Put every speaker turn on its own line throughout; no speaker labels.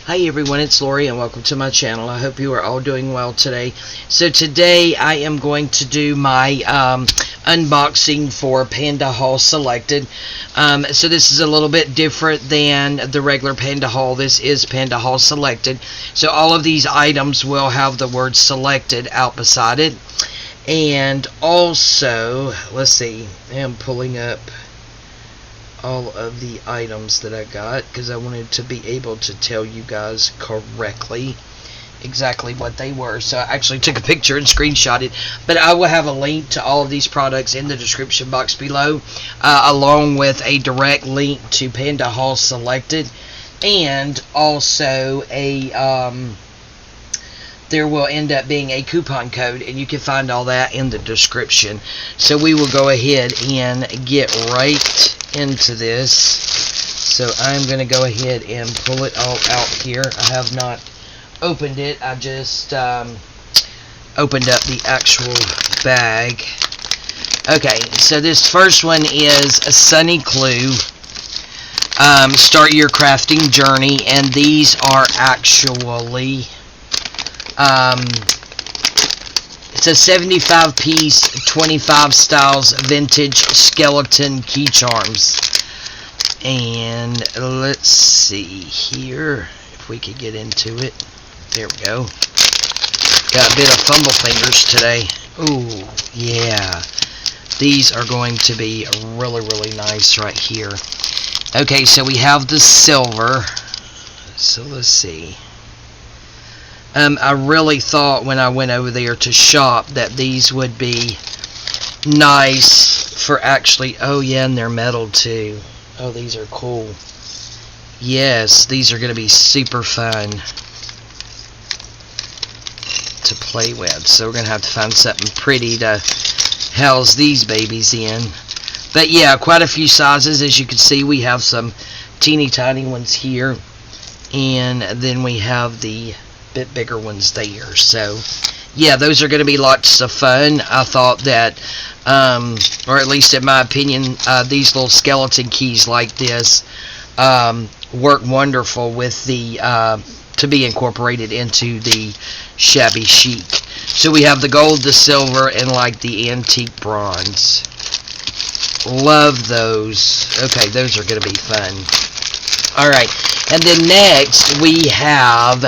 Hi everyone, it's Lori and welcome to my channel. I hope you are all doing well today. So today I am going to do my unboxing for PandaHall Selected. So this is a little bit different than the regular PandaHall. This is PandaHall Selected. So all of these items will have the word selected out beside it. And also, let's see, I am pulling up all of the items that I got because I wanted to be able to tell you guys correctly exactly what they were. So I actually took a picture and screenshot it, but I will have a link to all of these products in the description box below, along with a direct link to PandaHall Selected, and also there will end up being a coupon code, and you can find all that in the description. So we will go ahead and get right into this. So I'm going to go ahead and pull it all out here. I have not opened it. I just opened up the actual bag. Okay, so this first one is a Sunny Clue. Start your crafting journey, and these are actually it's a 75 piece 25 styles vintage skeleton key charms. And let's see here if we could get into it. There we go. Got a bit of fumble fingers today. Ooh, yeah, these are going to be really nice right here. Okay, so we have the silver. So let's see. I really thought when I went over there to shop that these would be nice for actually, oh yeah, and they're metal too. Oh, these are cool. Yes, these are going to be super fun to play with. So we're going to have to find something pretty to house these babies in. But yeah, quite a few sizes. As you can see, we have some teeny tiny ones here, and then we have the bit bigger ones there. So yeah, those are going to be lots of fun. I thought that, or at least in my opinion, these little skeleton keys like this work wonderful with the to be incorporated into the Shabby Chic. So we have the gold, the silver, and like the antique bronze. Love those. Okay, those are going to be fun. Alright, and then next we have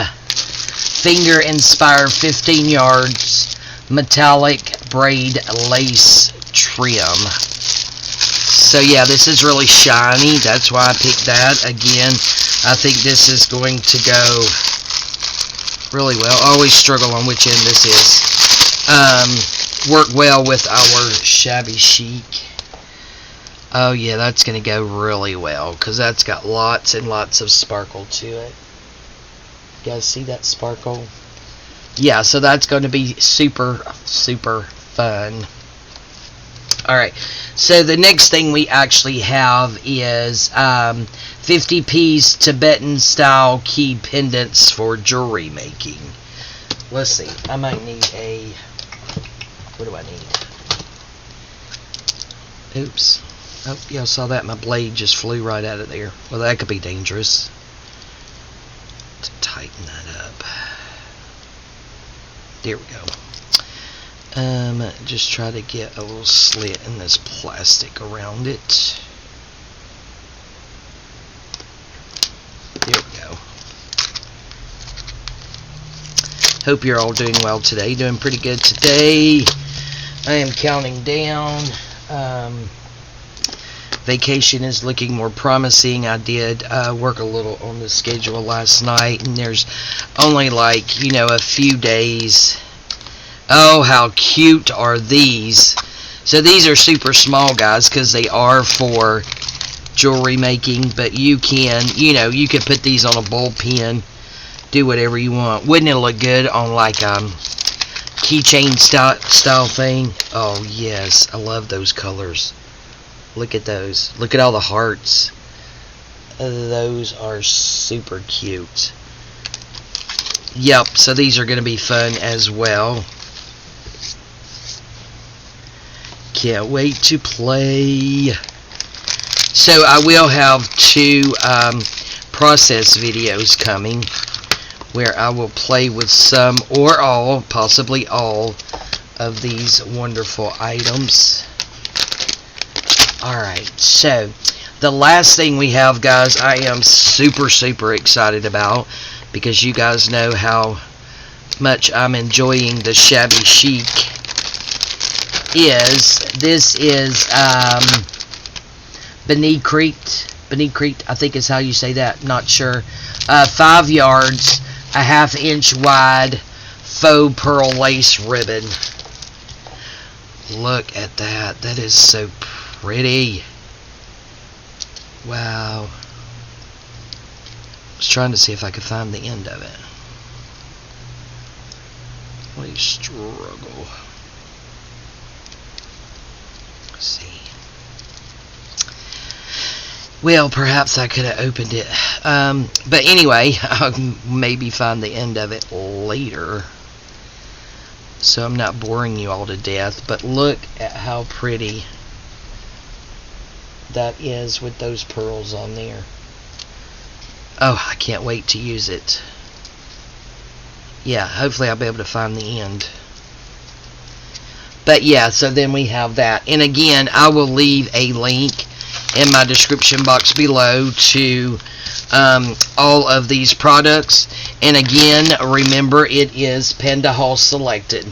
finger inspired 15 yards metallic braid lace trim. So yeah, this is really shiny. That's why I picked that. Again, I think this is going to go really well. I always struggle on which end this is. Work well with our Shabby Chic. Oh yeah, that's going to go really well because that's got lots and lots of sparkle to it. You guys see that sparkle? Yeah, so that's going to be super fun. Alright, so the next thing we actually have is 50 piece Tibetan style key pendants for jewelry making. Let's see, I might need a, what do I need? Oops. Oh, y'all saw that? My blade just flew right out of there. Well, that could be dangerous. To tighten that up. There we go. Just try to get a little slit in this plastic around it. There we go. Hope you're all doing well today. Doing pretty good today. I am counting down. Vacation is looking more promising. I did work a little on the schedule last night, and there's only like, you know, a few days. Oh, how cute are these? So these are super small, guys, because they are for jewelry making, but you can, you know, you could put these on a ball pen, do whatever you want. Wouldn't it look good on like keychain style thing? Oh yes, I love those colors. Look at those. Look at all the hearts. Those are super cute. Yep, so these are going to be fun as well. Can't wait to play. So I will have two process videos coming where I will play with some or all, possibly all, of these wonderful items. Alright, so the last thing we have, guys, I am super excited about, because you guys know how much I'm enjoying the Shabby Chic. This is Benicrete, I think is how you say that, not sure. 5 yards, a 1/2 inch wide faux pearl lace ribbon. Look at that. That is so pretty. Wow. I was trying to see if I could find the end of it. What a struggle. Let's see. Well, perhaps I could have opened it. But anyway, I'll maybe find the end of it later, so I'm not boring you all to death. But look at how pretty that is with those pearls on there. Oh, I can't wait to use it. Yeah, hopefully I'll be able to find the end. But yeah, so then we have that. And again, I will leave a link in my description box below to all of these products. And again, remember, it is PandaHall Selected.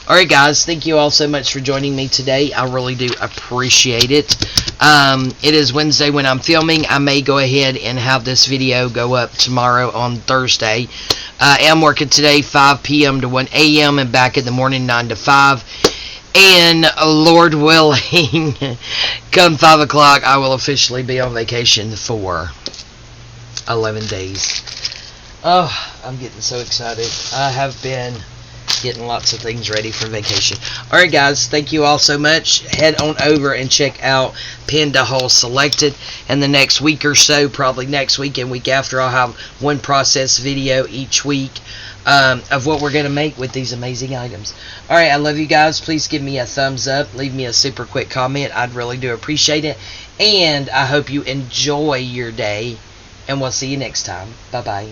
Alright guys, thank you all so much for joining me today. I really do appreciate it. It is Wednesday when I'm filming. I may go ahead and have this video go up tomorrow on Thursday. I am working today 5 p.m. to 1 a.m. and back in the morning 9 to 5. And Lord willing, come 5 o'clock, I will officially be on vacation for 11 days. Oh, I'm getting so excited. I have been getting lots of things ready for vacation. Alright guys, thank you all so much. Head on over and check out PandaHall Selected. And the next week or so, probably next week and week after, I'll have one process video each week of what we're going to make with these amazing items. Alright, I love you guys. Please give me a thumbs up. Leave me a super quick comment. I'd really do appreciate it. And I hope you enjoy your day. And we'll see you next time. Bye-bye.